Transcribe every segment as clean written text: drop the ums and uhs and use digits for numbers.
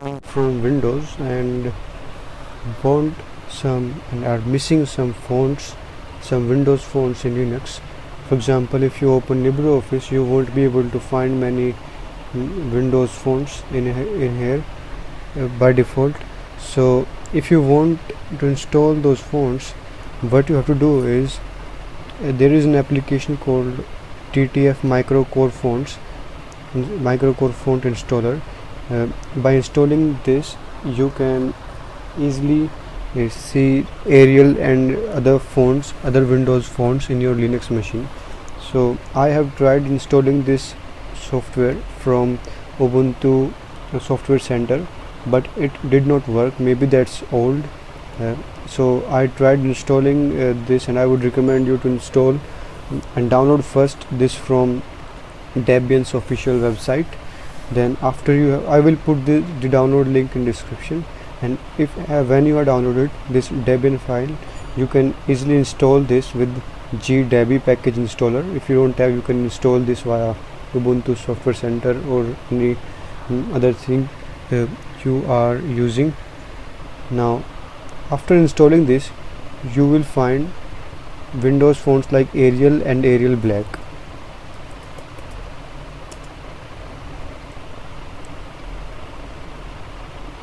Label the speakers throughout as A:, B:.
A: from Windows and want some and are missing some fonts, some Windows fonts in Linux. For example, if you open LibreOffice, you won't be able to find many Windows fonts in here by default. So if you want to install those fonts, what you have to do is there is an application called TTF microcore font installer. By installing this, you can easily see Arial and other Windows fonts in your Linux machine. So I have tried installing this software from Ubuntu Software Center, but it did not work. Maybe that's old. So I tried installing this, and I would recommend you to install and download first this from Debian's official website. Then after I will put the download link in description, and if when you are downloaded this Debian file, you can easily install this with gdebi package installer. If you don't have, you can install this via Ubuntu Software Center or any other thing you are using. Now after installing this, you will find Windows fonts like Arial and Arial Black.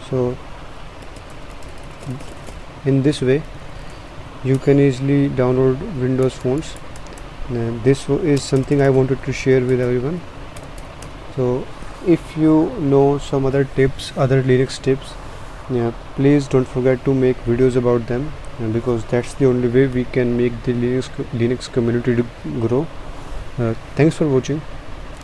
A: So in this way you can easily download Windows fonts. This is something I wanted to share with everyone. So if you know some other tips, other Linux tips, please don't forget to make videos about them, because that's the only way we can make the Linux community to grow. Thanks for watching.